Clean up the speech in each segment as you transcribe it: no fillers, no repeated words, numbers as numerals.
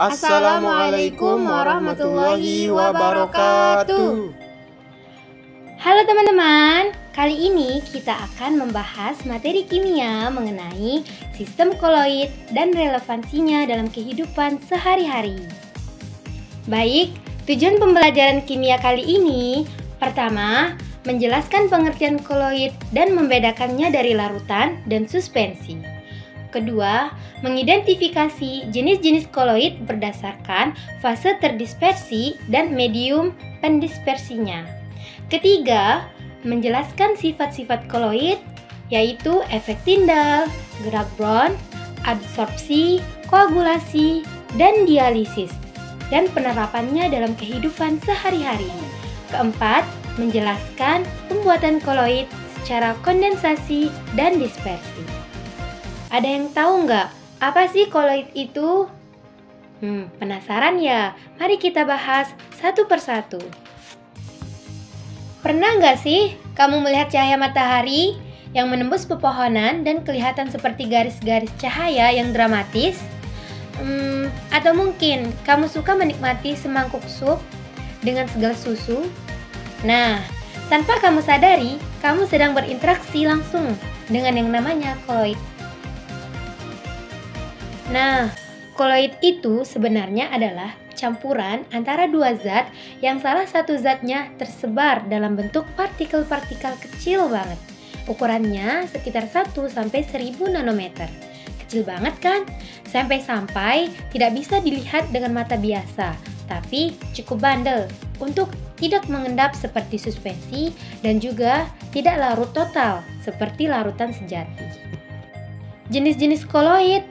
Assalamualaikum warahmatullahi wabarakatuh. Halo teman-teman, kali ini kita akan membahas materi kimia mengenai sistem koloid dan relevansinya dalam kehidupan sehari-hari. Baik, tujuan pembelajaran kimia kali ini pertama, menjelaskan pengertian koloid dan membedakannya dari larutan dan suspensi. Kedua, mengidentifikasi jenis-jenis koloid berdasarkan fase terdispersi dan medium pendispersinya. Ketiga, menjelaskan sifat-sifat koloid, yaitu efek Tyndall, gerak Brown, absorpsi, koagulasi, dan dialisis, dan penerapannya dalam kehidupan sehari-hari. Keempat, menjelaskan pembuatan koloid secara kondensasi dan dispersi. Ada yang tahu nggak apa sih koloid itu? Penasaran ya? Mari kita bahas satu persatu. Pernah nggak sih kamu melihat cahaya matahari yang menembus pepohonan dan kelihatan seperti garis-garis cahaya yang dramatis? Atau mungkin kamu suka menikmati semangkuk sup dengan segelas susu? Nah, tanpa kamu sadari, kamu sedang berinteraksi langsung dengan yang namanya koloid. Nah, koloid itu sebenarnya adalah campuran antara dua zat yang salah satu zatnya tersebar dalam bentuk partikel-partikel kecil banget. Ukurannya sekitar 1-1000 nanometer. Kecil banget kan? Sampai-sampai tidak bisa dilihat dengan mata biasa, tapi cukup bandel untuk tidak mengendap seperti suspensi dan juga tidak larut total seperti larutan sejati. Jenis-jenis koloid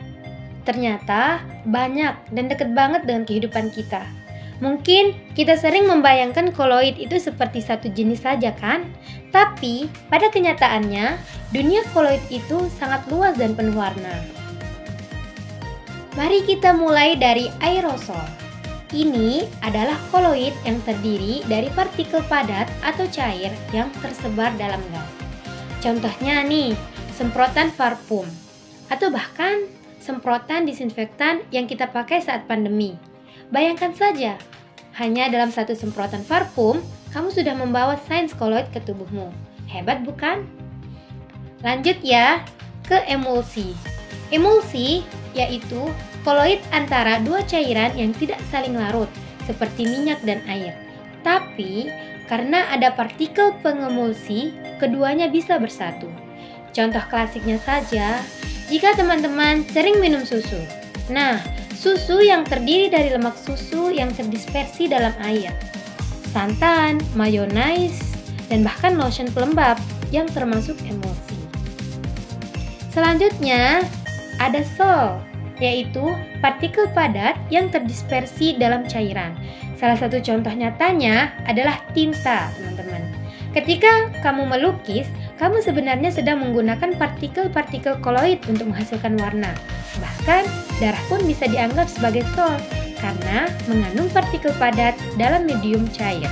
ternyata banyak dan dekat banget dengan kehidupan kita. Mungkin kita sering membayangkan koloid itu seperti satu jenis saja kan? Tapi pada kenyataannya, dunia koloid itu sangat luas dan penuh warna. Mari kita mulai dari aerosol. Ini adalah koloid yang terdiri dari partikel padat atau cair yang tersebar dalam gas. Contohnya nih, semprotan parfum atau bahkan semprotan disinfektan yang kita pakai saat pandemi. Bayangkan saja, hanya dalam satu semprotan parfum, kamu sudah membawa sains koloid ke tubuhmu. Hebat bukan? Lanjut ya, ke emulsi. Emulsi yaitu koloid antara dua cairan yang tidak saling larut, seperti minyak dan air. Tapi, karena ada partikel pengemulsi, keduanya bisa bersatu. Contoh klasiknya saja, jika teman-teman sering minum susu. Nah, susu yang terdiri dari lemak susu yang terdispersi dalam air, santan, mayonaise, dan bahkan lotion pelembab yang termasuk emulsi. Selanjutnya, ada sol, yaitu partikel padat yang terdispersi dalam cairan. Salah satu contoh nyatanya adalah tinta, teman-teman. Ketika kamu melukis, kamu sebenarnya sedang menggunakan partikel-partikel koloid untuk menghasilkan warna. Bahkan, darah pun bisa dianggap sebagai sol karena mengandung partikel padat dalam medium cair.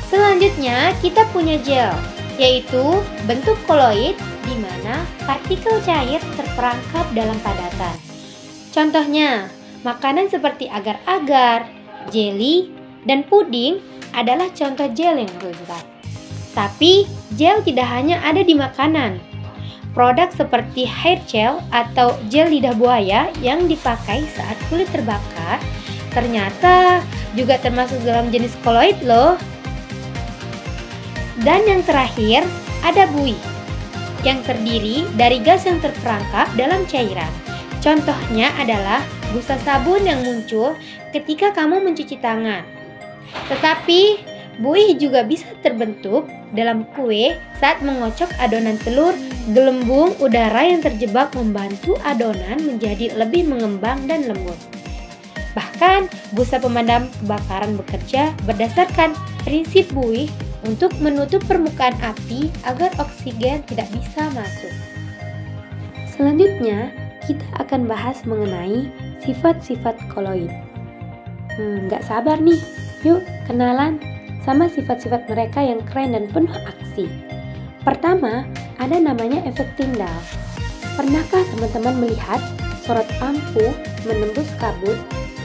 Selanjutnya, kita punya gel, yaitu bentuk koloid di mana partikel cair terperangkap dalam padatan. Contohnya, makanan seperti agar-agar, jelly, dan puding adalah contoh gel yang lezat. Tapi, gel tidak hanya ada di makanan. Produk seperti hair gel atau gel lidah buaya yang dipakai saat kulit terbakar ternyata juga termasuk dalam jenis koloid loh. Dan yang terakhir, ada buih yang terdiri dari gas yang terperangkap dalam cairan. Contohnya adalah busa sabun yang muncul ketika kamu mencuci tangan. Tetapi, buih juga bisa terbentuk dalam kue saat mengocok adonan telur. Gelembung udara yang terjebak membantu adonan menjadi lebih mengembang dan lembut. Bahkan, busa pemadam kebakaran bekerja berdasarkan prinsip buih untuk menutup permukaan api agar oksigen tidak bisa masuk. Selanjutnya, kita akan bahas mengenai sifat-sifat koloid. Nggak sabar nih, yuk kenalan sama sifat-sifat mereka yang keren dan penuh aksi. Pertama, ada namanya efek Tyndall. Pernahkah teman-teman melihat sorot ampuh menembus kabut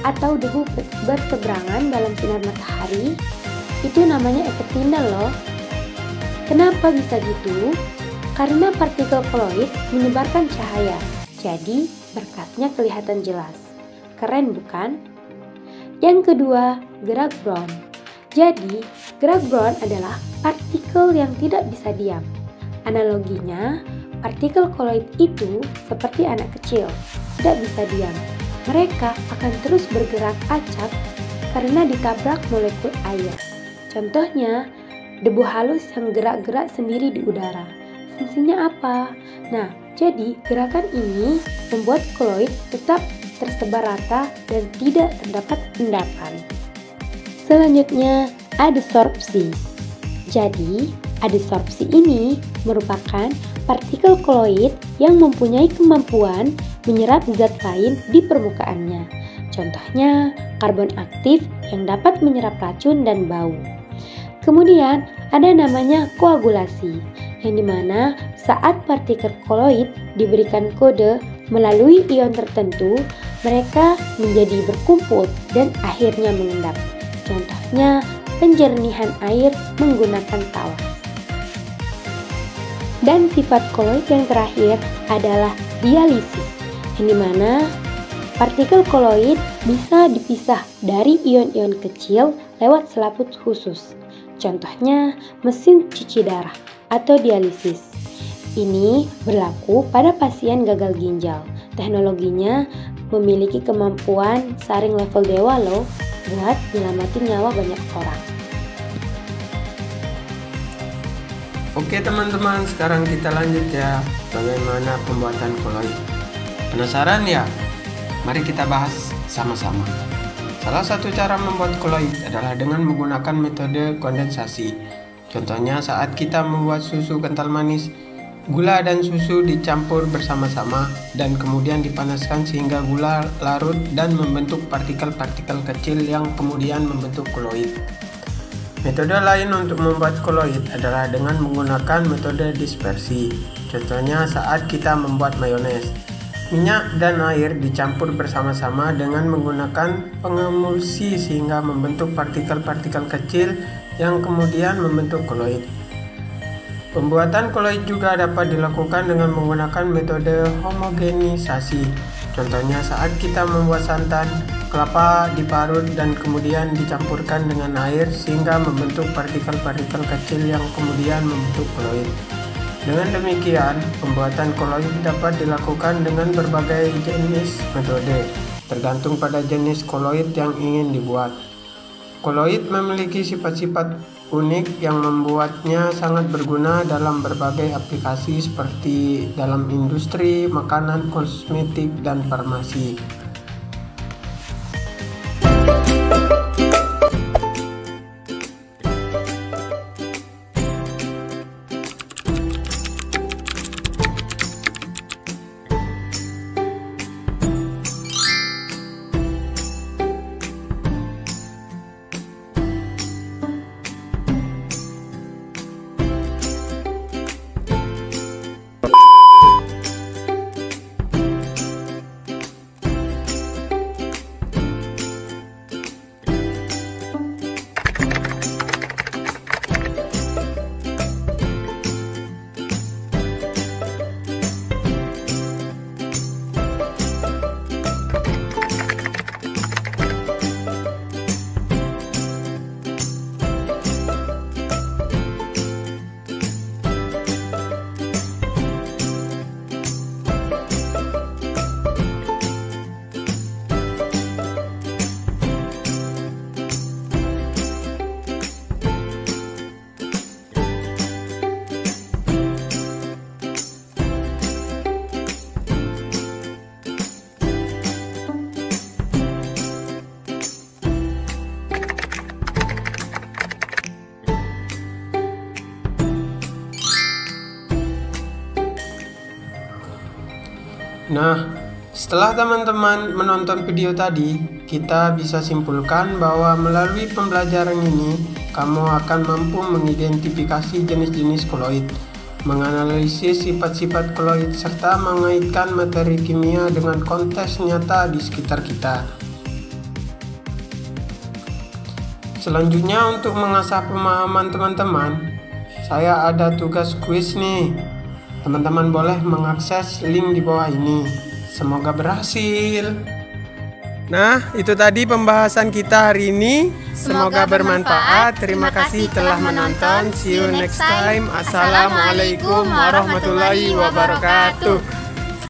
atau debu bertebarangan dalam sinar matahari, itu namanya efek Tyndall loh. Kenapa bisa gitu? Karena partikel koloid menyebarkan cahaya, jadi berkasnya kelihatan jelas. Keren bukan? Yang kedua, gerak Brown. Jadi, gerak Brown adalah partikel yang tidak bisa diam. Analoginya, partikel koloid itu seperti anak kecil, tidak bisa diam. Mereka akan terus bergerak acak karena ditabrak molekul air. Contohnya, debu halus yang gerak-gerak sendiri di udara. Fungsinya apa? Nah, jadi gerakan ini membuat koloid tetap tersebar rata dan tidak terdapat endapan. Selanjutnya, adsorpsi. Jadi, adsorpsi ini merupakan partikel koloid yang mempunyai kemampuan menyerap zat lain di permukaannya. Contohnya, karbon aktif yang dapat menyerap racun dan bau. Kemudian, ada namanya koagulasi, yang dimana saat partikel koloid diberikan kode melalui ion tertentu, mereka menjadi berkumpul dan akhirnya mengendap. Contohnya, penjernihan air menggunakan tawas. Dan sifat koloid yang terakhir adalah dialisis, yang dimana partikel koloid bisa dipisah dari ion-ion kecil lewat selaput khusus. Contohnya, mesin cuci darah atau dialisis. Ini berlaku pada pasien gagal ginjal. Teknologinya memiliki kemampuan saring level dewa loh, buat nyelamatin nyawa banyak orang. Oke teman-teman, sekarang kita lanjut ya, bagaimana pembuatan koloid. Penasaran ya? Mari kita bahas sama-sama. Salah satu cara membuat koloid adalah dengan menggunakan metode kondensasi. Contohnya saat kita membuat susu kental manis, gula dan susu dicampur bersama-sama dan kemudian dipanaskan sehingga gula larut dan membentuk partikel-partikel kecil yang kemudian membentuk koloid. Metode lain untuk membuat koloid adalah dengan menggunakan metode dispersi. Contohnya saat kita membuat mayones. Minyak dan air dicampur bersama-sama dengan menggunakan pengemulsi sehingga membentuk partikel-partikel kecil yang kemudian membentuk koloid. Pembuatan koloid juga dapat dilakukan dengan menggunakan metode homogenisasi. Contohnya saat kita membuat santan, kelapa diparut dan kemudian dicampurkan dengan air sehingga membentuk partikel-partikel kecil yang kemudian membentuk koloid. Dengan demikian, pembuatan koloid dapat dilakukan dengan berbagai jenis metode, tergantung pada jenis koloid yang ingin dibuat. Koloid memiliki sifat-sifat unik yang membuatnya sangat berguna dalam berbagai aplikasi seperti dalam industri, makanan, kosmetik, dan farmasi. Nah, setelah teman-teman menonton video tadi, kita bisa simpulkan bahwa melalui pembelajaran ini, kamu akan mampu mengidentifikasi jenis-jenis koloid. menganalisis sifat-sifat koloid serta mengaitkan materi kimia dengan konteks nyata di sekitar kita. Selanjutnya, untuk mengasah pemahaman teman-teman, saya ada tugas kuis nih. Teman-teman boleh mengakses link di bawah ini. Semoga berhasil. Nah, itu tadi pembahasan kita hari ini. Semoga bermanfaat. Terima kasih telah menonton. See you next time. Assalamualaikum warahmatullahi wabarakatuh.